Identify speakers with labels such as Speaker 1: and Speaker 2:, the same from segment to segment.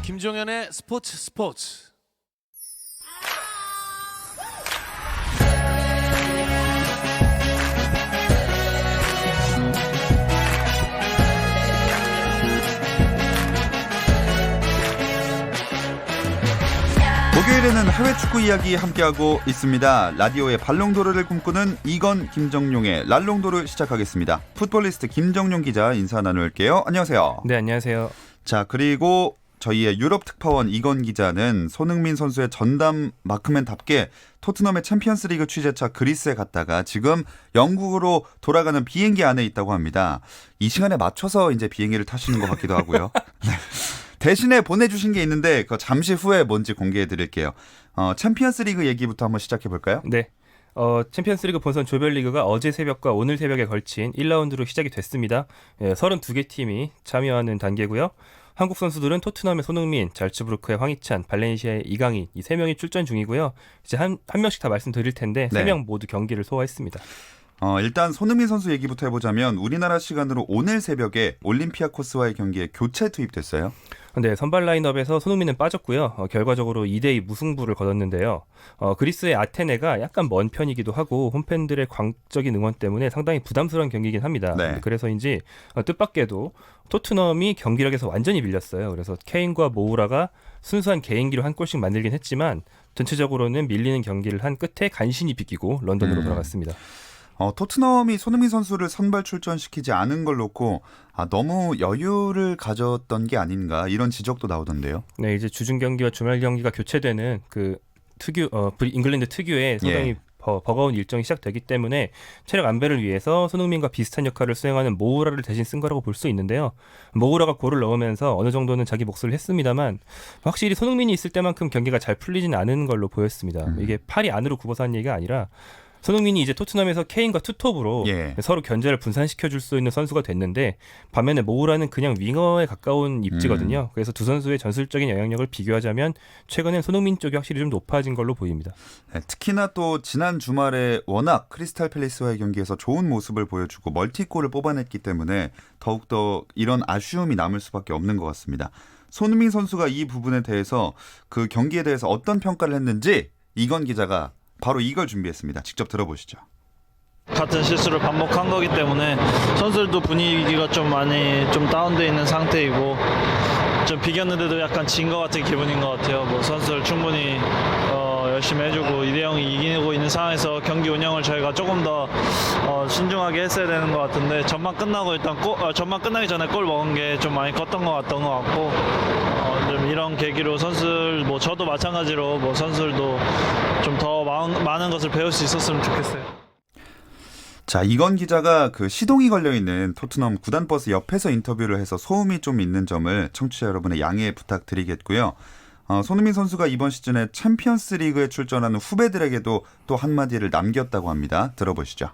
Speaker 1: 김종현의 스포츠.
Speaker 2: 목요일에는 해외 축구 이야기 함께하고 있습니다. 라디오의 발롱도르를 꿈꾸는 이건 김정용의 랄롱도르 시작하겠습니다. 풋볼리스트 김정용 기자 인사 나눌게요. 안녕하세요.
Speaker 3: 네, 안녕하세요.
Speaker 2: 자, 그리고 저희의 유럽 특파원 이건 기자는 손흥민 선수의 전담 마크맨답게 토트넘의 챔피언스리그 취재차 그리스에 갔다가 지금 영국으로 돌아가는 비행기 안에 있다고 합니다. 이 시간에 맞춰서 이제 비행기를 타시는 것 같기도 하고요. 네. 대신에 보내주신 게 있는데 그거 잠시 후에 뭔지 공개해드릴게요. 챔피언스리그 얘기부터 한번 시작해볼까요?
Speaker 3: 네. 챔피언스리그 본선 조별리그가 어제 새벽과 오늘 새벽에 걸친 1라운드로 시작이 됐습니다. 32개 팀이 참여하는 단계고요. 한국 선수들은 토트넘의 손흥민, 잘츠부르크의 황희찬, 발렌시아의 이강인 이 3명이 출전 중이고요. 이제 한 명씩 다 말씀드릴 텐데
Speaker 2: 네.
Speaker 3: 3명 모두 경기를 소화했습니다.
Speaker 2: 일단 손흥민 선수 얘기부터 해보자면 우리나라 시간으로 오늘 새벽에 올림피아코스와의 경기에 교체 투입됐어요.
Speaker 3: 네, 선발 라인업에서 손흥민은 빠졌고요. 결과적으로 2대2 무승부를 거뒀는데요. 그리스의 아테네가 약간 먼 편이기도 하고 홈팬들의 광적인 응원 때문에 상당히 부담스러운 경기이긴 합니다.
Speaker 2: 네.
Speaker 3: 그래서인지 뜻밖에도 토트넘이 경기력에서 완전히 밀렸어요. 그래서 케인과 모우라가 순수한 개인기로 한 골씩 만들긴 했지만 전체적으로는 밀리는 경기를 한 끝에 간신히 비기고 런던으로 돌아갔습니다.
Speaker 2: 토트넘이 손흥민 선수를 선발 출전시키지 않은 걸 놓고 너무 여유를 가졌던 게 아닌가 이런 지적도 나오던데요.
Speaker 3: 네, 이제 주중 경기와 주말 경기가 교체되는 그 잉글랜드 특유의 상당히 버거운 일정이 시작되기 때문에 체력 안배를 위해서 손흥민과 비슷한 역할을 수행하는 모우라를 대신 쓴 거라고 볼 수 있는데요. 모우라가 골을 넣으면서 어느 정도는 자기 몫을 했습니다만 확실히 손흥민이 있을 때만큼 경기가 잘 풀리지는 않은 걸로 보였습니다. 이게 팔이 안으로 굽어서 한 얘기가 아니라 손흥민이 이제 토트넘에서 케인과 투톱으로 서로 견제를 분산시켜줄 수 있는 선수가 됐는데 반면에 모우라는 그냥 윙어에 가까운 입지거든요. 그래서 두 선수의 전술적인 영향력을 비교하자면 최근엔 손흥민 쪽이 확실히 좀 높아진 걸로 보입니다.
Speaker 2: 네, 특히나 또 지난 주말에 워낙 크리스탈 팰리스와의 경기에서 좋은 모습을 보여주고 멀티골을 뽑아냈기 때문에 더욱더 이런 아쉬움이 남을 수밖에 없는 것 같습니다. 손흥민 선수가 이 부분에 대해서 그 경기에 대해서 어떤 평가를 했는지 이건 기자가 바로 이걸 준비했습니다. 직접 들어보시죠.
Speaker 4: 같은 실수를 반복한 거기 때문에 선수들도 분위기가 좀 많이 좀 다운돼 있는 상태이고 좀 비겼는데도 약간 진 것 같은 기분인 것 같아요. 뭐 선수들 충분히 열심히 해주고 2대0이 이기고 있는 상황에서 경기 운영을 저희가 조금 더 신중하게 했어야 되는 것 같은데 전반 끝나고 일단 전반 끝나기 전에 골 먹은 게 좀 많이 컸던 것 같고 좀 이런 계기로 선수들 뭐 저도 마찬가지로 뭐 선수들도 좀 더 많은 것을 배울 수 있었으면 좋겠어요.
Speaker 2: 자, 이건 기자가 그 시동이 걸려있는 토트넘 구단 버스 옆에서 인터뷰를 해서 소음이 좀 있는 점을 청취자 여러분의 양해 부탁드리겠고요. 손흥민 선수가 이번 시즌에 챔피언스 리그에 출전하는 후배들에게도 또 한마디를 남겼다고 합니다. 들어보시죠.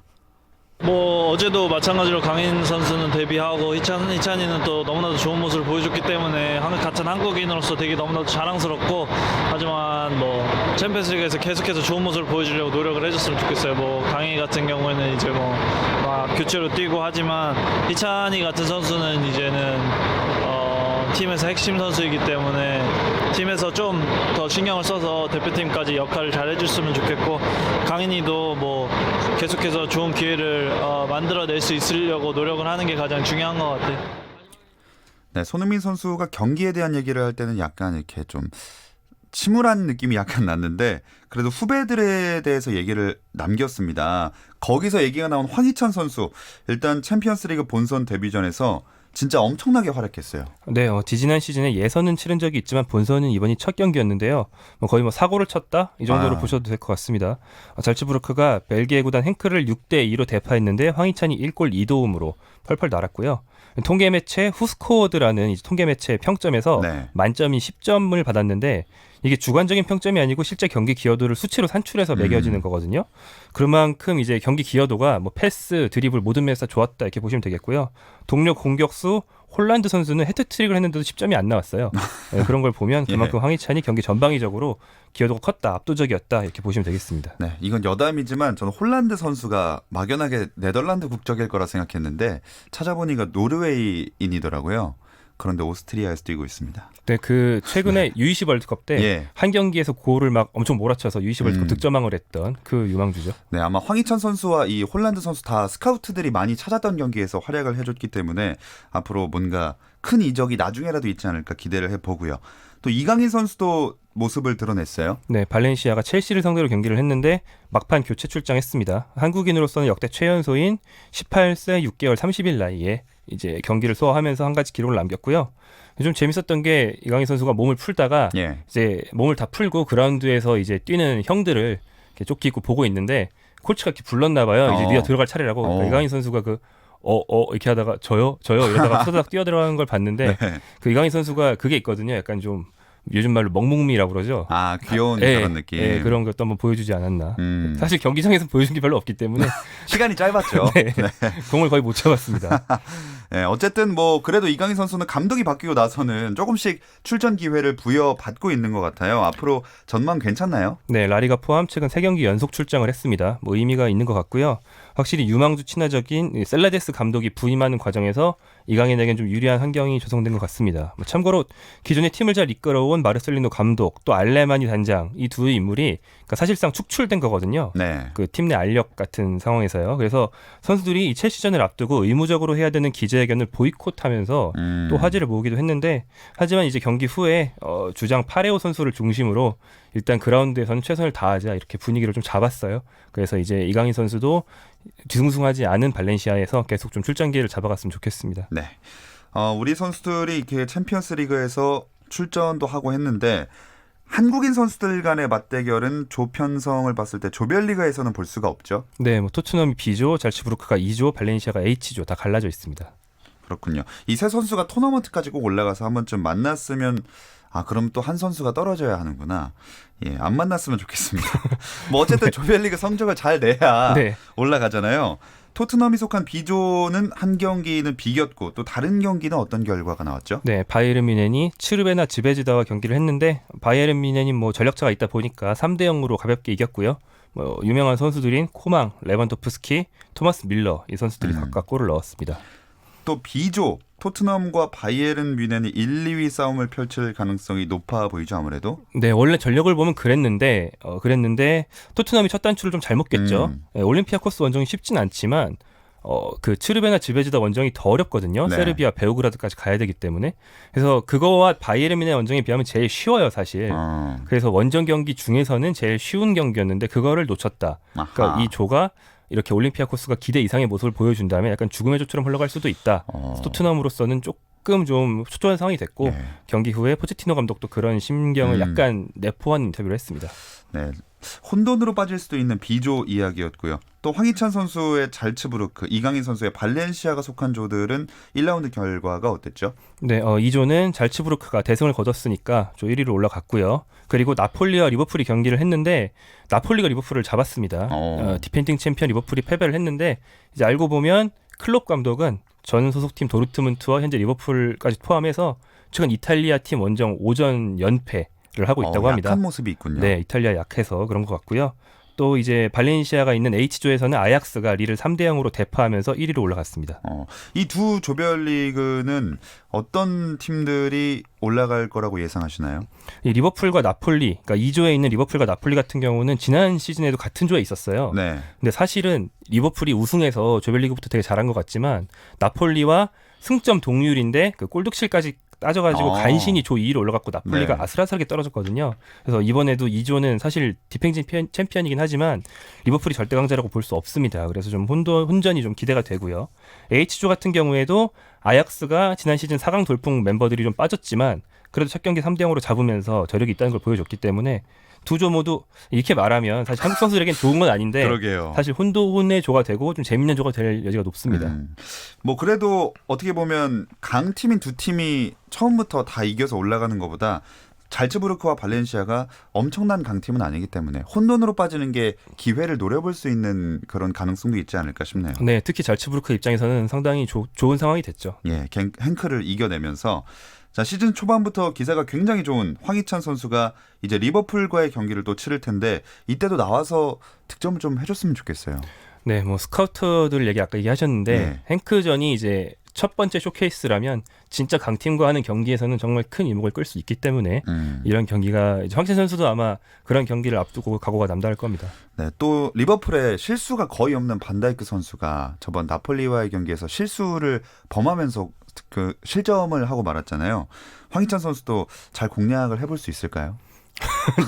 Speaker 4: 뭐 어제도 마찬가지로 강인 선수는 데뷔하고 희찬이는 또 너무나도 좋은 모습을 보여줬기 때문에 같은 한국인으로서 되게 너무나도 자랑스럽고 하지만 뭐 챔피언스리그에서 계속해서 좋은 모습을 보여주려고 노력을 해줬으면 좋겠어요. 뭐 강인 같은 경우에는 이제 뭐 막 교체로 뛰고 하지만 희찬이 같은 선수는 이제는 팀에서 핵심 선수이기 때문에 팀에서 좀 더 신경을 써서 대표팀까지 역할을 잘 해줬으면 좋겠고 강인이도 뭐 계속해서 좋은 기회를 만들어낼 수 있으려고 노력을 하는 게 가장 중요한 것 같아요.
Speaker 2: 네, 손흥민 선수가 경기에 대한 얘기를 할 때는 약간 이렇게 좀 침울한 느낌이 약간 났는데 그래도 후배들에 대해서 얘기를 남겼습니다. 거기서 얘기가 나온 황희찬 선수 일단 챔피언스리그 본선 데뷔전에서 진짜 엄청나게 활약했어요.
Speaker 3: 네, 지지난 시즌에 예선은 치른 적이 있지만 본선은 이번이 첫 경기였는데요. 거의 사고를 쳤다 이 정도로 보셔도 될 것 같습니다. 잘츠부르크가 벨기에 구단 행크를 6대2로 대파했는데 황희찬이 1골 2도움으로 펄펄 날았고요. 통계 매체 후스코어드라는 통계 매체 평점에서
Speaker 2: 네.
Speaker 3: 만점이 10점을 받았는데 이게 주관적인 평점이 아니고 실제 경기 기여도를 수치로 산출해서 매겨지는 거거든요. 그만큼 이제 경기 기여도가 패스, 드리블 모든 면에서 좋았다 이렇게 보시면 되겠고요. 동료 공격수 홀란드 선수는 해트트릭을 했는데도 10점이 안 나왔어요. 네, 그런 걸 보면 그만큼 황희찬이 경기 전방위적으로 기여도가 컸다, 압도적이었다 이렇게 보시면 되겠습니다.
Speaker 2: 네, 이건 여담이지만 저는 홀란드 선수가 막연하게 네덜란드 국적일 거라 생각했는데 찾아보니까 노르웨이인이더라고요. 그런데 오스트리아에서 뛰고 있습니다.
Speaker 3: 네, 최근에 U20 월드컵 때 한 경기에서 골을 막 엄청 몰아쳐서 U20 월드컵 득점왕을 했던 그 유망주죠.
Speaker 2: 네, 아마 황희찬 선수와 이 홀란드 선수 다 스카우트들이 많이 찾았던 경기에서 활약을 해줬기 때문에 앞으로 뭔가 큰 이적이 나중에라도 있지 않을까 기대를 해보고요. 또 이강인 선수도 모습을 드러냈어요.
Speaker 3: 네, 발렌시아가 첼시를 상대로 경기를 했는데 막판 교체 출장했습니다. 한국인으로서는 역대 최연소인 18세 6개월 30일 나이에 이제 경기를 소화하면서 한 가지 기록을 남겼고요. 좀 재밌었던 게 이강인 선수가 몸을 풀다가 이제 몸을 다 풀고 그라운드에서 이제 뛰는 형들을 이렇게 조끼 입고 보고 있는데 코치가 이렇게 불렀나 봐요. 이제 네가 들어갈 차례라고. 그러니까 이강인 선수가 이렇게 하다가 저요 이러다가 소다닥 뛰어 들어가는 걸 봤는데 그 이강인 선수가 그게 있거든요. 약간 좀 요즘 말로 멍뭉미라고 그러죠.
Speaker 2: 아, 귀여운 그런 느낌.
Speaker 3: 네, 그런 것도 한번 보여주지 않았나. 사실 경기장에서 보여준 게 별로 없기 때문에
Speaker 2: 시간이 짧았죠.
Speaker 3: 네, 공을 거의 못 잡았습니다.
Speaker 2: 네, 어쨌든 그래도 이강인 선수는 감독이 바뀌고 나서는 조금씩 출전 기회를 부여받고 있는 것 같아요. 앞으로 전망 괜찮나요?
Speaker 3: 네, 라리가 포함 최근 3경기 연속 출장을 했습니다. 의미가 있는 것 같고요. 확실히 유망주 친화적인 셀라데스 감독이 부임하는 과정에서 이강인에겐 좀 유리한 환경이 조성된 것 같습니다. 참고로 기존에 팀을 잘 이끌어온 마르셀리노 감독 또 알레마니 단장 이 두 인물이 그러니까 사실상 축출된 거거든요.
Speaker 2: 네.
Speaker 3: 그 팀 내 알력 같은 상황에서요. 그래서 선수들이 이 첼시전을 앞두고 의무적으로 해야 되는 기자회견을 보이콧하면서 또 화제를 모으기도 했는데 하지만 이제 경기 후에 주장 파레오 선수를 중심으로 일단 그라운드에서는 최선을 다하자 이렇게 분위기를 좀 잡았어요. 그래서 이제 이강인 선수도 뒤숭숭하지 않은 발렌시아에서 계속 좀 출장 기회를 잡아갔으면 좋겠습니다.
Speaker 2: 네, 우리 선수들이 이렇게 챔피언스리그에서 출전도 하고 했는데 한국인 선수들 간의 맞대결은 조 편성을 봤을 때 조별리그에서는 볼 수가 없죠.
Speaker 3: 네, 토트넘이 B조, 잘츠부르크가 E조, 발렌시아가 H조 다 갈라져 있습니다.
Speaker 2: 그렇군요. 이 세 선수가 토너먼트까지 꼭 올라가서 한 번쯤 만났으면 그럼 또 한 선수가 떨어져야 하는구나. 예, 안 만났으면 좋겠습니다. 어쨌든 조별리그 성적을 잘 내야 올라가잖아요. 토트넘이 속한 B조는 한 경기는 비겼고 또 다른 경기는 어떤 결과가 나왔죠?
Speaker 3: 네, 바이에른 뮌헨이 츠르베나 지베지다와 경기를 했는데 바이에른 뮌헨이 전력차가 있다 보니까 3대0으로 가볍게 이겼고요. 유명한 선수들인 코망, 레반도프스키, 토마스 밀러 이 선수들이 각각 골을 넣었습니다.
Speaker 2: 또 B조 토트넘과 바이에른 뮌헨이 1, 2위 싸움을 펼칠 가능성이 높아 보이죠, 아무래도.
Speaker 3: 네, 원래 전력을 보면 그랬는데 토트넘이 첫 단추를 좀 잘못 깼죠. 네, 올림피아코스 원정이 쉽진 않지만 그 츠르베나 지베지다 원정이 더 어렵거든요.
Speaker 2: 네.
Speaker 3: 세르비아 베오그라드까지 가야 되기 때문에. 그래서 그거와 바이에른 뮌헨 원정에 비하면 제일 쉬워요, 사실. 그래서 원정 경기 중에서는 제일 쉬운 경기였는데 그거를 놓쳤다. 그러니까 이 조가 이렇게 올림피아코스가 기대 이상의 모습을 보여준다면 약간 죽음의 조처럼 흘러갈 수도 있다. 토트넘으로서는 조금 좀 초조한 상황이 됐고 경기 후에 포체티노 감독도 그런 심경을 약간 내포한 인터뷰를 했습니다.
Speaker 2: 네, 혼돈으로 빠질 수도 있는 B조 이야기였고요. 또 황희찬 선수의 잘츠부르크, 이강인 선수의 발렌시아가 속한 조들은 1라운드 결과가 어땠죠?
Speaker 3: 네, 2조는 잘츠부르크가 대승을 거뒀으니까 조 1위로 올라갔고요. 그리고 나폴리와 리버풀이 경기를 했는데 나폴리가 리버풀을 잡았습니다. 디펜딩 챔피언 리버풀이 패배를 했는데 이제 알고 보면 클롭 감독은 전 소속팀 도르트문트와 현재 리버풀까지 포함해서 최근 이탈리아 팀 원정 5전 연패를 하고 있다고 합니다.
Speaker 2: 약한 모습이 있군요.
Speaker 3: 네, 이탈리아 약해서 그런 것 같고요. 또 이제 발렌시아가 있는 H조에서는 아약스가 리를 3대0으로 대파하면서 1위로 올라갔습니다.
Speaker 2: 이 두 조별리그는 어떤 팀들이 올라갈 거라고 예상하시나요?
Speaker 3: 이 리버풀과 나폴리, 그러니까 2조에 있는 리버풀과 나폴리 같은 경우는 지난 시즌에도 같은 조에 있었어요.
Speaker 2: 네.
Speaker 3: 근데 사실은 리버풀이 우승해서 조별리그부터 되게 잘한 것 같지만 나폴리와 승점 동률인데 그 골득실까지 따져가지고 간신히 조 2위로 올라갔고 나폴리가 아슬아슬하게 떨어졌거든요. 그래서 이번에도 2조는 사실 디펜딩 챔피언이긴 하지만 리버풀이 절대 강자라고 볼 수 없습니다. 그래서 좀 혼전이 좀 기대가 되고요. H조 같은 경우에도 아약스가 지난 시즌 4강 돌풍 멤버들이 좀 빠졌지만 그래도 첫 경기 3대0으로 잡으면서 저력이 있다는 걸 보여줬기 때문에 두 조 모두 이렇게 말하면 사실 한국 선수들에겐 좋은 건 아닌데
Speaker 2: 그러게요.
Speaker 3: 사실 혼돈의 조가 되고 좀 재밌는 조가 될 여지가 높습니다.
Speaker 2: 뭐 그래도 어떻게 보면 강팀인 두 팀이 처음부터 다 이겨서 올라가는 것보다 잘츠부르크와 발렌시아가 엄청난 강팀은 아니기 때문에 혼돈으로 빠지는 게 기회를 노려볼 수 있는 그런 가능성도 있지 않을까 싶네요.
Speaker 3: 네, 특히 잘츠부르크 입장에서는 상당히 좋은 상황이 됐죠.
Speaker 2: 예, 행크를 이겨내면서 자, 시즌 초반부터 기세가 굉장히 좋은 황희찬 선수가 이제 리버풀과의 경기를 또 치를 텐데 이때도 나와서 득점을 좀 해줬으면 좋겠어요.
Speaker 3: 네, 뭐 스카우터들 얘기 아까 얘기하셨는데
Speaker 2: 네.
Speaker 3: 행크전이 이제 첫 번째 쇼케이스라면 진짜 강팀과 하는 경기에서는 정말 큰 이목을 끌 수 있기 때문에 이런 경기가 이제 황희찬 선수도 아마 그런 경기를 앞두고 각오가 남다를 겁니다.
Speaker 2: 네, 또 리버풀에 실수가 거의 없는 반다이크 선수가 저번 나폴리와의 경기에서 실수를 범하면서 그 실점을 하고 말았잖아요. 황희찬 선수도 잘 공략을 해볼 수 있을까요?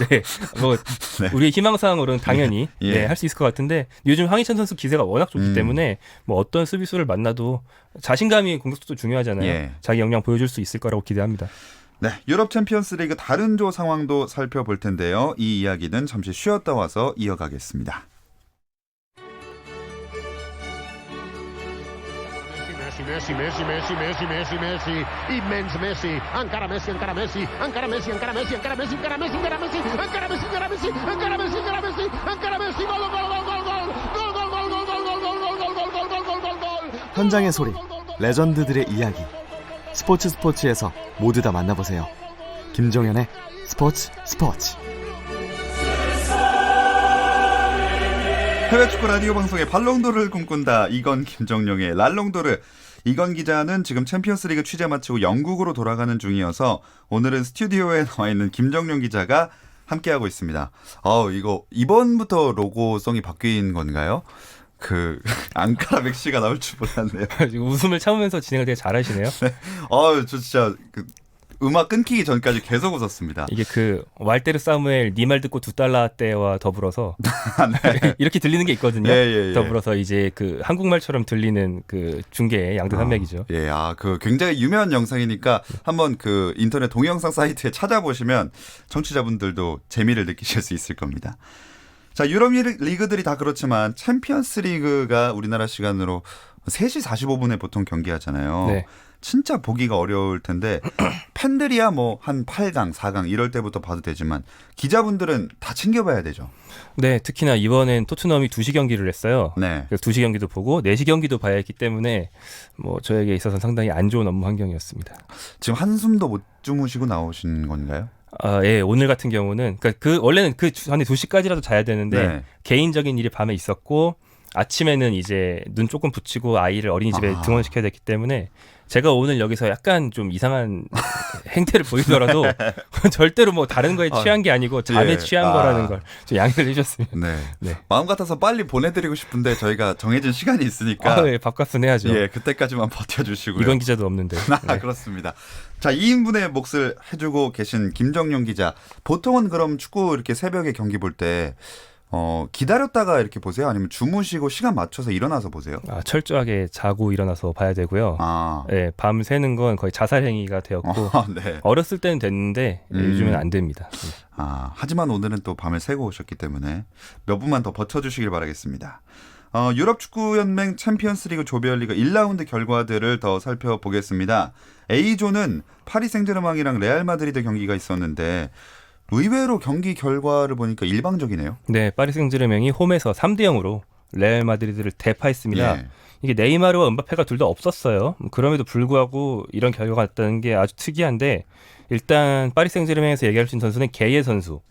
Speaker 3: 네, 뭐
Speaker 2: 네.
Speaker 3: 우리의 희망사항으로는 당연히
Speaker 2: 예.
Speaker 3: 네, 할 수 있을 것 같은데 요즘 황희찬 선수 기세가 워낙 좋기 때문에 뭐 어떤 수비수를 만나도 자신감이 공격수도 중요하잖아요.
Speaker 2: 예.
Speaker 3: 자기 역량 보여줄 수 있을 거라고 기대합니다.
Speaker 2: 네, 유럽 챔피언스 리그 다른 조 상황도 살펴볼 텐데요. 이 이야기는 잠시 쉬었다 와서 이어가겠습니다.
Speaker 5: Messi, Messi, Messi, Messi, Messi, Messi, immens Messi, encara Messi, encara Messi, encara Messi, encara Messi, encara Messi, encara Messi, encara Messi, encara Messi, encara Messi, encara Messi, encara Messi, encara Messi, gol, gol, gol, gol, gol, gol, gol, gol, gol, gol, gol, gol, gol, gol, gol, gol, gol, gol.
Speaker 6: 현장의 소리, 레전드들의 이야기. 스포츠에서 모두 다 만나보세요. 김종현의 스포츠.
Speaker 2: 해외 축구 라디오 방송의 발롱도르를 꿈꾼다. 이건 김정용의 랄롱도르. 이건 기자는 지금 챔피언스리그 취재 마치고 영국으로 돌아가는 중이어서 오늘은 스튜디오에 나와 있는 김정용 기자가 함께하고 있습니다. 이거 이번부터 로고성이 바뀐 건가요? 그 앙카라 맥시가 나올 줄 몰랐네요.
Speaker 3: 웃음을 참으면서 진행을 되게 잘하시네요.
Speaker 2: 저 진짜 음악 끊기기 전까지 계속 웃었습니다.
Speaker 3: 이게 그 왈테르 사무엘 니 말 듣고 $2 때와 더불어서
Speaker 2: 네.
Speaker 3: 이렇게 들리는 게 있거든요.
Speaker 2: 예.
Speaker 3: 더불어서 이제 그 한국말처럼 들리는 그 중계의 양대 산맥이죠.
Speaker 2: 예, 그 굉장히 유명한 영상이니까 한번 그 인터넷 동영상 사이트에 찾아보시면 청취자분들도 재미를 느끼실 수 있을 겁니다. 자, 유럽 리그들이 다 그렇지만 챔피언스 리그가 우리나라 시간으로 3시 45분에 보통 경기하잖아요.
Speaker 3: 네.
Speaker 2: 진짜 보기가 어려울 텐데 팬들이야 뭐 한 8강, 4강 이럴 때부터 봐도 되지만 기자분들은 다 챙겨봐야 되죠.
Speaker 3: 네, 특히나 이번엔 토트넘이 2시 경기를 했어요.
Speaker 2: 네.
Speaker 3: 그래서 2시 경기도 보고 4시 경기도 봐야 했기 때문에 뭐 저에게 있어서는 상당히 안 좋은 업무 환경이었습니다.
Speaker 2: 지금 한숨도 못 주무시고 나오신 건가요?
Speaker 3: 예, 오늘 같은 경우는 원래는 그 전에 2시까지라도 자야 되는데
Speaker 2: 네.
Speaker 3: 개인적인 일이 밤에 있었고 아침에는 이제 눈 조금 붙이고 아이를 어린이집에 등원시켜야 됐기 때문에 제가 오늘 여기서 약간 좀 이상한 행태를 보이더라도 절대로 뭐 다른 거에 취한 게 아니고 잠에
Speaker 2: 예.
Speaker 3: 취한 거라는 걸 좀 양해를 해주셨으면.
Speaker 2: 네.
Speaker 3: 네.
Speaker 2: 마음 같아서 빨리 보내드리고 싶은데 저희가 정해진 시간이 있으니까
Speaker 3: 예, 밥값은 해야죠.
Speaker 2: 예, 그때까지만 버텨주시고요.
Speaker 3: 이건 기자도 없는데. 네.
Speaker 2: 그렇습니다. 자, 2인분의 몫을 해주고 계신 김정용 기자. 보통은 그럼 축구 이렇게 새벽에 경기 볼 때 기다렸다가 이렇게 보세요? 아니면 주무시고 시간 맞춰서 일어나서 보세요?
Speaker 3: 철저하게 자고 일어나서 봐야 되고요.
Speaker 2: 아,
Speaker 3: 예, 밤 새는 건 거의 자살 행위가 되었고
Speaker 2: 네.
Speaker 3: 어렸을 때는 됐는데 요즘은 안 됩니다.
Speaker 2: 하지만 오늘은 또 밤을 새고 오셨기 때문에 몇 분만 더 버텨주시길 바라겠습니다. 유럽 축구연맹 챔피언스리그 조별리그 1라운드 결과들을 더 살펴보겠습니다. A조는 파리 생제르맹이랑 레알 마드리드 경기가 있었는데 의외로 경기 결과를 보니까 일방적이네요.
Speaker 3: 네, 파리 생제르맹이 홈에서 3대0으로 레알 마드리드를 대파했습니다.
Speaker 2: 예.
Speaker 3: 이게 네이마르와 은바페가 둘 다 없었어요. 그럼에도 불구하고 이런 결과가 났다는 게 아주 특이한데 일단 파리 생제르맹에서 얘기할 수 있는 선수는 게예 선수.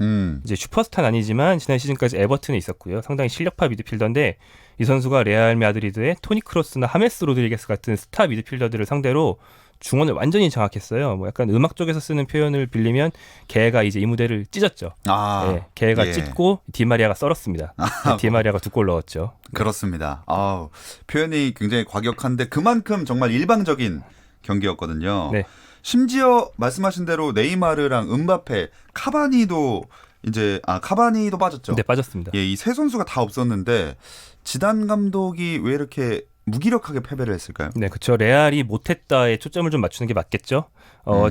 Speaker 3: 이제 슈퍼스타는 아니지만 지난 시즌까지 에버튼에 있었고요. 상당히 실력파 미드필더인데 이 선수가 레알 마드리드의 토니 크로스나 하메스 로드리게스 같은 스타 미드필더들을 상대로 중원을 완전히 장악했어요. 뭐 약간 음악 쪽에서 쓰는 표현을 빌리면 게가 이제 이 무대를 찢었죠. 네, 게가 찢고 디마리아가 썰었습니다. 디마리아가 2골 넣었죠.
Speaker 2: 그렇습니다. 표현이 굉장히 과격한데 그만큼 정말 일방적인 경기였거든요.
Speaker 3: 네.
Speaker 2: 심지어 말씀하신 대로 네이마르랑 은바페, 카바니도 빠졌죠.
Speaker 3: 네, 빠졌습니다.
Speaker 2: 예, 이 세 선수가 다 없었는데 지단 감독이 왜 이렇게 무기력하게 패배를 했을까요?
Speaker 3: 네, 그렇죠. 레알이 못했다에 초점을 좀 맞추는 게 맞겠죠.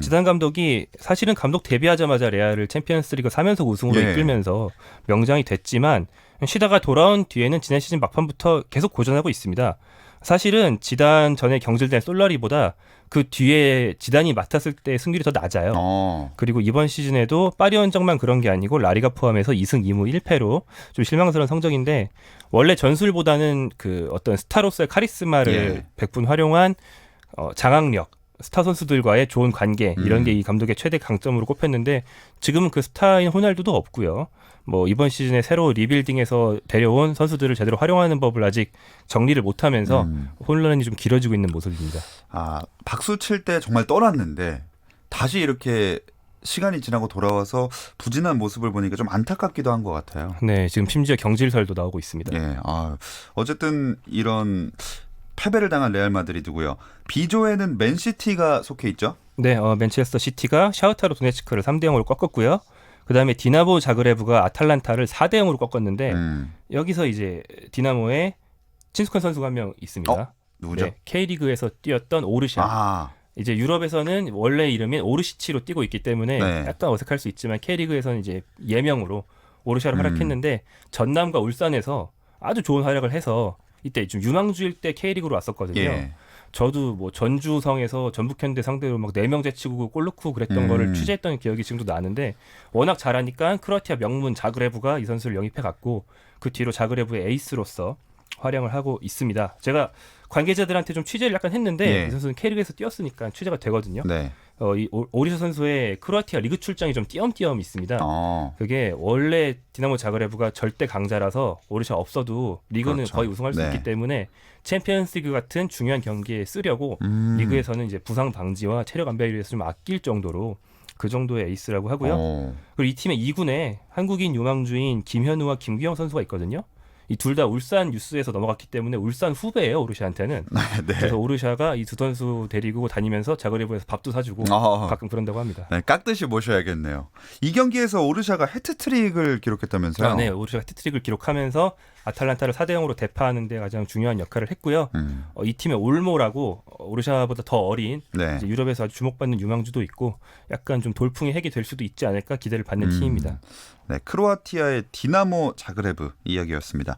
Speaker 3: 지단 감독이 사실은 감독 데뷔하자마자 레알을 챔피언스리그 3연속 우승으로
Speaker 2: 예.
Speaker 3: 이끌면서 명장이 됐지만 쉬다가 돌아온 뒤에는 지난 시즌 막판부터 계속 고전하고 있습니다. 사실은 지단 전에 경질된 솔라리보다 그 뒤에 지단이 맡았을 때 승률이 더 낮아요. 그리고 이번 시즌에도 파리 원정만 그런 게 아니고 라리가 포함해서 2승 2무 1패로 좀 실망스러운 성적인데 원래 전술보다는 그 어떤 스타로서의 카리스마를
Speaker 2: 예.
Speaker 3: 백분 활용한 장악력, 스타 선수들과의 좋은 관계 이런 게 이 감독의 최대 강점으로 꼽혔는데 지금은 그 스타인 호날두도 없고요. 뭐 이번 시즌에 새로 리빌딩해서 데려온 선수들을 제대로 활용하는 법을 아직 정리를 못하면서 혼란이 좀 길어지고 있는 모습입니다.
Speaker 2: 박수 칠 때 정말 떠났는데 다시 이렇게 시간이 지나고 돌아와서 부진한 모습을 보니까 좀 안타깝기도 한 것 같아요.
Speaker 3: 네, 지금 심지어 경질설도 나오고 있습니다.
Speaker 2: 예, 어쨌든 이런 패배를 당한 레알 마드리드고요. B조에는 맨시티가 속해 있죠?
Speaker 3: 네, 맨체스터 시티가 샤흐타르 도네츠크를 3대0으로 꺾었고요. 그다음에 디나모 자그레브가 아탈란타를 4대0으로 꺾었는데 여기서 이제 디나모에 친숙한 선수가 한 명 있습니다.
Speaker 2: 누구죠?
Speaker 3: 네, K리그에서 뛰었던 오르샤. 이제 유럽에서는 원래 이름인 오르시치로 뛰고 있기 때문에
Speaker 2: 네.
Speaker 3: 약간 어색할 수 있지만 K리그에서는 이제 예명으로 오르샤로 활약했는데 전남과 울산에서 아주 좋은 활약을 해서 이때 좀 유망주일 때 K리그로 왔었거든요.
Speaker 2: 예.
Speaker 3: 저도 뭐 전주성에서 전북현대 상대로 막 4명 제치고 골 넣고 그랬던 거를 취재했던 기억이 지금도 나는데 워낙 잘하니까 크로아티아 명문 자그레브가 이 선수를 영입해 갔고 그 뒤로 자그레브의 에이스로서 활약을 하고 있습니다. 제가 관계자들한테 좀 취재를 약간 했는데
Speaker 2: 예.
Speaker 3: 이 선수는 K리그에서 뛰었으니까 취재가 되거든요.
Speaker 2: 네.
Speaker 3: 이 오리샤 선수의 크로아티아 리그 출장이 좀 띄엄띄엄 있습니다. 그게 원래 디나모 자그레브가 절대 강자라서 오리샤 없어도 리그는
Speaker 2: 그렇죠.
Speaker 3: 거의 우승할 수
Speaker 2: 네.
Speaker 3: 있기 때문에 챔피언스리그 같은 중요한 경기에 쓰려고 리그에서는 이제 부상 방지와 체력 안배를 위해서 좀 아낄 정도로 그 정도의 에이스라고 하고요. 그리고 이 팀의 2군에 한국인 유망주인 김현우와 김규영 선수가 있거든요. 이 둘 다 울산 유스에서 넘어갔기 때문에 울산 후배예요, 오르샤한테는.
Speaker 2: 네.
Speaker 3: 그래서 오르샤가 이 두 선수 데리고 다니면서 자그레브에서 밥도 사주고 가끔 그런다고 합니다.
Speaker 2: 네, 깍듯이 모셔야겠네요. 이 경기에서 오르샤가 해트트릭을 기록했다면서요?
Speaker 3: 네, 오르샤가 해트트릭을 기록하면서 아탈란타를 4대0으로 대파하는 데 가장 중요한 역할을 했고요. 이 팀의 올모라고 오르샤보다 더 어린
Speaker 2: 네.
Speaker 3: 이제 유럽에서 아주 주목받는 유망주도 있고 약간 좀 돌풍의 핵이 될 수도 있지 않을까 기대를 받는 팀입니다.
Speaker 2: 네, 크로아티아의 디나모 자그레브 이야기였습니다.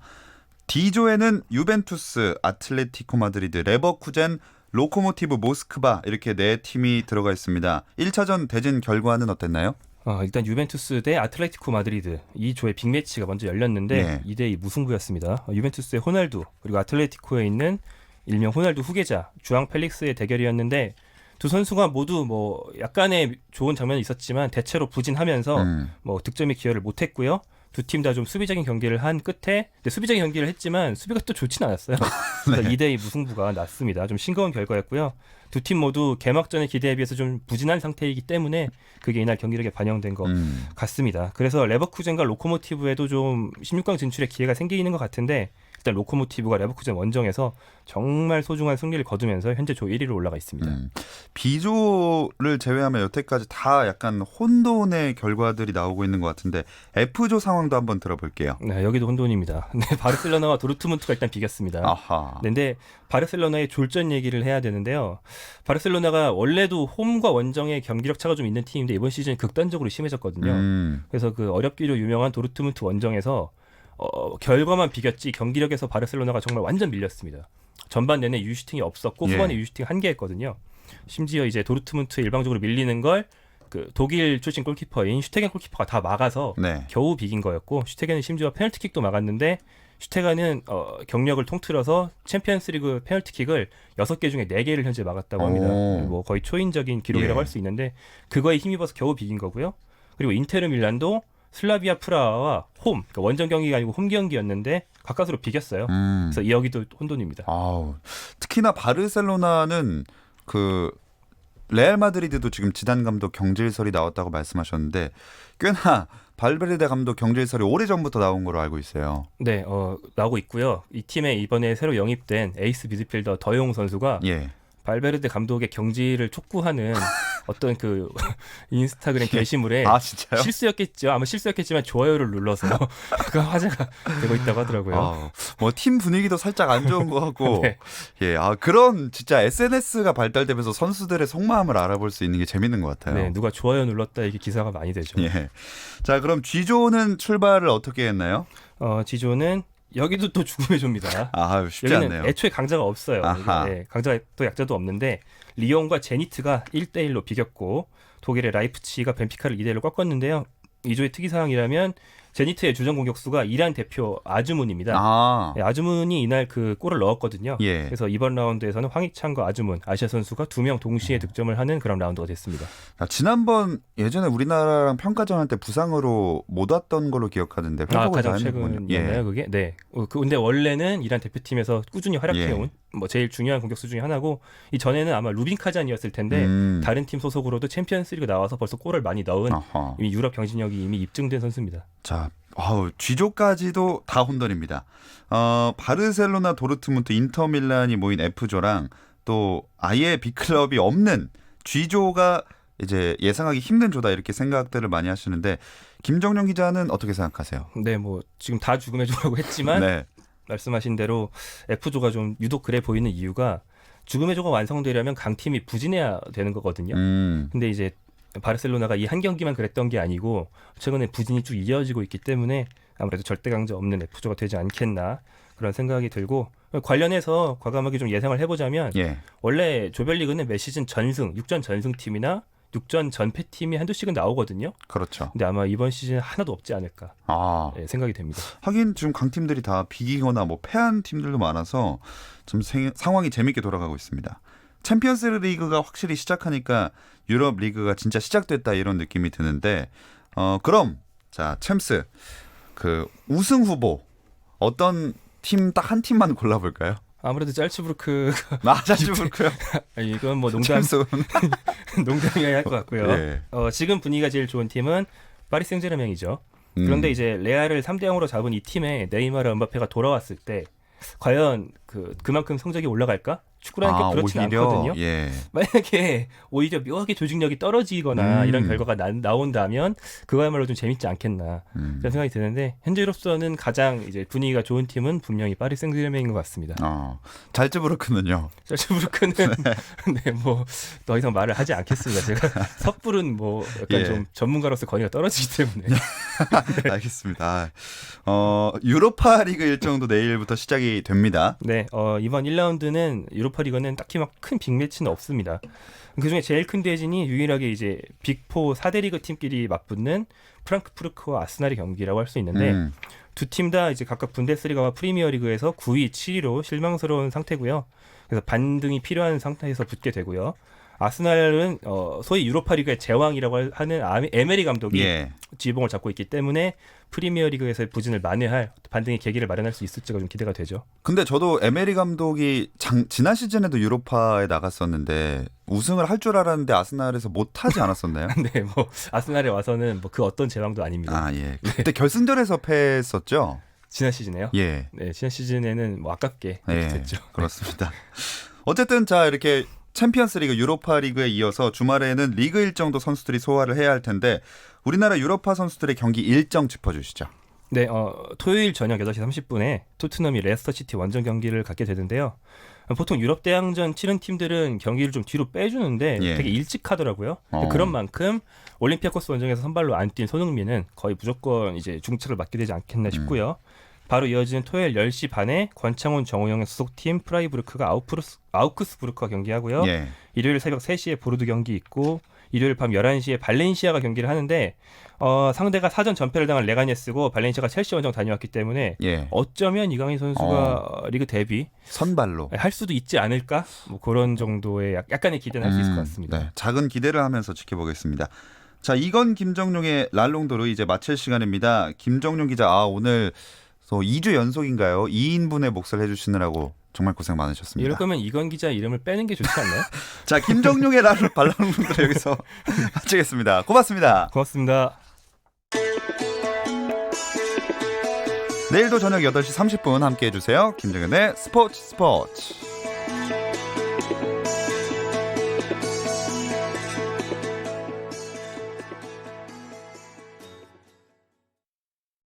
Speaker 2: D조에는 유벤투스, 아틀레티코 마드리드, 레버쿠젠, 로코모티브 모스크바 이렇게 4팀이 들어가 있습니다. 1차전 대진 결과는 어땠나요?
Speaker 3: 일단 유벤투스 대 아틀레티코 마드리드 이 조의 빅매치가 먼저 열렸는데
Speaker 2: 네.
Speaker 3: 2대2 무승부였습니다. 유벤투스의 호날두 그리고 아틀레티코에 있는 일명 호날두 후계자 주앙 펠릭스의 대결이었는데 두 선수가 모두 뭐 약간의 좋은 장면이 있었지만 대체로 부진하면서 뭐 득점에 기여를 못했고요. 두 팀 다 좀 수비적인 경기를 한 끝에 수비적인 경기를 했지만 수비가 또 좋진 않았어요. 그래서 2대2 무승부가 났습니다. 좀 싱거운 결과였고요. 두 팀 모두 개막전의 기대에 비해서 좀 부진한 상태이기 때문에 그게 이날 경기력에 반영된 것 같습니다. 그래서 레버쿠젠과 로코모티브에도 좀 16강 진출의 기회가 생기는 것 같은데 일단 로코모티브가 레버쿠젠 원정에서 정말 소중한 승리를 거두면서 현재 조 1위로 올라가 있습니다.
Speaker 2: B조를 제외하면 여태까지 다 약간 혼돈의 결과들이 나오고 있는 것 같은데 F조 상황도 한번 들어볼게요.
Speaker 3: 네, 여기도 혼돈입니다. 네, 바르셀로나와 도르트문트가 일단 비겼습니다.
Speaker 2: 아하.
Speaker 3: 네, 근데 바르셀로나의 졸전 얘기를 해야 되는데요. 바르셀로나가 원래도 홈과 원정의 경기력 차가 좀 있는 팀인데 이번 시즌 극단적으로 심해졌거든요. 그래서 그 어렵기로 유명한 도르트문트 원정에서 결과만 비겼지 경기력에서 바르셀로나가 정말 완전 밀렸습니다. 전반 내내 유슈팅이 없었고 후반에 유슈팅 1개였거든요. 심지어 이제 도르트문트 일방적으로 밀리는 걸 그 독일 출신 골키퍼인 슈테겐 골키퍼가 다 막아서
Speaker 2: 네.
Speaker 3: 겨우 비긴 거였고 슈테겐은 심지어 페널티킥도 막았는데 슈테겐은 경력을 통틀어서 챔피언스리그 페널티킥을 6개 중에 4개를 현재 막았다고 합니다. 뭐 거의 초인적인 기록이라고 할 수 있는데 그거에 힘입어서 겨우 비긴 거고요. 그리고 인테르 밀란도 슬라비아 프라하와 그러니까 원정 경기가 아니고 홈 경기였는데 가까스로 비겼어요. 그래서 여기도 혼돈입니다.
Speaker 2: 특히나 바르셀로나는 그 레알 마드리드도 지금 지단 감독 경질설이 나왔다고 말씀하셨는데 꽤나 발베르데 감독 경질설이 오래전부터 나온 걸로 알고 있어요.
Speaker 3: 네, 나오고 있고요. 이 팀에 이번에 새로 영입된 에이스 미드필더 더용 선수가 발베르데 감독의 경질을 촉구하는 어떤 그 인스타그램 게시물에
Speaker 2: 아 진짜요?
Speaker 3: 실수였겠죠. 아마 실수였겠지만 좋아요를 눌러서 그 화제가 되고 있다고 하더라고요.
Speaker 2: 뭐 팀 분위기도 살짝 안 좋은 것 같고
Speaker 3: 네.
Speaker 2: 예, 그런 진짜 SNS가 발달되면서 선수들의 속마음을 알아볼 수 있는 게 재밌는 것 같아요.
Speaker 3: 네, 누가 좋아요 눌렀다 이게 기사가 많이 되죠.
Speaker 2: 예. 자, 그럼 G조는 출발을 어떻게 했나요?
Speaker 3: G조는 여기도 또 죽음의 조입니다.
Speaker 2: 아, 쉽지
Speaker 3: 여기는
Speaker 2: 않네요.
Speaker 3: 애초에 강자가 없어요.
Speaker 2: 아하.
Speaker 3: 네, 강자도 약자도 없는데 리옹과 제니트가 1대1로 비겼고 독일의 라이프치히가 벤피카를 2대1로 꺾었는데요. 이 조의 특이사항이라면 제니트의 주전 공격수가 이란 대표 아즈문입니다.
Speaker 2: 아,
Speaker 3: 네, 아즈문이 이날 그 골을 넣었거든요.
Speaker 2: 예.
Speaker 3: 그래서 이번 라운드에서는 황희찬과 아즈문, 아시아 선수가 2명 동시에 득점을 하는 그런 라운드가 됐습니다.
Speaker 2: 지난번 예전에 우리나라랑 평가전 할 때 부상으로 못 왔던 걸로 기억하는데 회복을
Speaker 3: 가장
Speaker 2: 다 했는군요.
Speaker 3: 최근이었나요, 그게? 네. 근데 원래는 이란 대표팀에서 꾸준히 활약해온 뭐 제일 중요한 공격수 중에 하나고 이 전에는 아마 루빈 카잔이었을 텐데 다른 팀 소속으로도 챔피언스리그 나와서 벌써 골을 많이 넣은
Speaker 2: 아하.
Speaker 3: 이미 유럽 경진력이 이미 입증된 선수입니다.
Speaker 2: 자, G조까지도 다 혼돈입니다. 바르셀로나, 도르트문트, 인터밀란이 모인 F조랑 또 아예 빅클럽이 없는 G조가 이제 예상하기 힘든 조다 이렇게 생각들을 많이 하시는데 김정용 기자는 어떻게 생각하세요?
Speaker 3: 네, 뭐 지금 다 죽음의 조라고 했지만
Speaker 2: 네.
Speaker 3: 말씀하신 대로 F조가 좀 유독 그래 보이는 이유가 죽음의 조가 완성되려면 강팀이 부진해야 되는 거거든요. 근데 이제 바르셀로나가 이 한 경기만 그랬던 게 아니고 최근에 부진이 쭉 이어지고 있기 때문에 아무래도 절대 강자 없는 F조가 되지 않겠나 그런 생각이 들고 관련해서 과감하게 좀 예상을 해보자면
Speaker 2: 예.
Speaker 3: 원래 조별리그는 매 시즌 전승, 6전 전승 팀이나 6전 전패 팀이 한두 씩은 나오거든요.
Speaker 2: 그렇죠.
Speaker 3: 근데 아마 이번 시즌 하나도 없지 않을까 네, 생각이 됩니다.
Speaker 2: 하긴 지금 강팀들이 다 비기거나 뭐 패한 팀들도 많아서 좀 상황이 재밌게 돌아가고 있습니다. 챔피언스 리그가 확실히 시작하니까 유럽 리그가 진짜 시작됐다 이런 느낌이 드는데 그럼 자 챔스 그 우승 후보 어떤 팀 딱 한 팀만 골라볼까요?
Speaker 3: 아무래도 짤츠부르크
Speaker 2: 나자주부르크요.
Speaker 3: 이건 뭐 농담이어야 할 것 같고요.
Speaker 2: 네.
Speaker 3: 지금 분위기가 제일 좋은 팀은 파리 생제르맹이죠. 그런데 이제 레알을 3대0으로 잡은 이 팀에 네이마르, 음바페가 돌아왔을 때 과연 그만큼 성적이 올라갈까? 축구라는 게 그렇지는
Speaker 2: 오히려?
Speaker 3: 않거든요.
Speaker 2: 예.
Speaker 3: 만약에 오히려 묘하게 조직력이 떨어지거나 이런 결과가 나온다면 그거야말로 좀 재밌지 않겠나 그런 생각이 드는데 현재로서는 가장 이제 분위기가 좋은 팀은 분명히 파리 생제르맹인 것 같습니다.
Speaker 2: 잘츠부르크는요?
Speaker 3: 짤츠부르크는 네, 뭐 더 이상 말을 하지 않겠습니다. 제가 섣부른 뭐 약간 좀 전문가로서 권위가 떨어지기 때문에.
Speaker 2: 네. 알겠습니다. 유로파 리그 일정도 내일부터 시작이 됩니다.
Speaker 3: 네, 이번 1라운드는 유로파 리그는 딱히 막 큰 빅매치는 없습니다. 그중에 제일 큰 대진이 유일하게 이제 빅4 4대 리그 팀끼리 맞붙는 프랑크푸르트와 아스날의 경기라고 할 수 있는데 두 팀 다 이제 각각 분데스리가와 프리미어리그에서 9위, 7위로 실망스러운 상태고요. 그래서 반등이 필요한 상태에서 붙게 되고요. 아스날은 소위 유로파리그의 제왕이라고 하는 에메리 감독이 지휘봉을 잡고 있기 때문에 프리미어리그에서의 부진을 만회할 반등의 계기를 마련할 수 있을지가 좀 기대가 되죠.
Speaker 2: 근데 저도 에메리 감독이 지난 시즌에도 유로파에 나갔었는데 우승을 할 줄 알았는데 아스날에서 못하지 않았었나요?
Speaker 3: 네, 뭐 아스날에 와서는 뭐 그 어떤 제왕도 아닙니다.
Speaker 2: 예. 그때 결승전에서 패했었죠.
Speaker 3: 지난 시즌에요?
Speaker 2: 예.
Speaker 3: 네, 지난 시즌에는 뭐 아깝게 됐죠.
Speaker 2: 그렇습니다. 어쨌든 자 이렇게 챔피언스리그, 유로파리그에 이어서 주말에는 리그 일정도 선수들이 소화를 해야 할 텐데 우리나라 유로파 선수들의 경기 일정 짚어주시죠.
Speaker 3: 네, 토요일 저녁 8시 30분에 토트넘이 레스터시티 원정 경기를 갖게 되는데요. 보통 유럽 대항전 치른 팀들은 경기를 좀 뒤로 빼주는데 되게 일찍 하더라고요. 그런 만큼 올림피아코스 원정에서 선발로 안 뛴 손흥민은 거의 무조건 이제 중책을 맡게 되지 않겠나 싶고요. 바로 이어지는 토요일 10시 반에 권창훈, 정우영의 소속팀 프라이부르크가 아우크스부르크와 경기하고요. 일요일 새벽 3시에 보르드 경기 있고 일요일 밤 11시에 발렌시아가 경기를 하는데 상대가 사전 전패를 당한 레가네스고 발렌시아가 첼시 원정 다녀왔기 때문에 어쩌면 이강인 선수가 리그 데뷔
Speaker 2: 선발로
Speaker 3: 할 수도 있지 않을까? 뭐 그런 정도의 약간의 기대는 할 수 있을 것 같습니다.
Speaker 2: 네, 작은 기대를 하면서 지켜보겠습니다. 자, 이건 김정용의 랄롱도르 이제 마칠 시간입니다. 김정용 기자 오늘 2주 연속인가요? 2인분의 몫을 해주시느라고 정말 고생 많으셨습니다.
Speaker 3: 이럴 거면 이건 기자 이름을 빼는 게 좋지 않나요?
Speaker 2: 자, 김정용의 랄롱도르 여기서 마치겠습니다. 고맙습니다.
Speaker 3: 고맙습니다.
Speaker 2: 내일도 저녁 8시 30분 함께해 주세요. 김정현의 스포츠.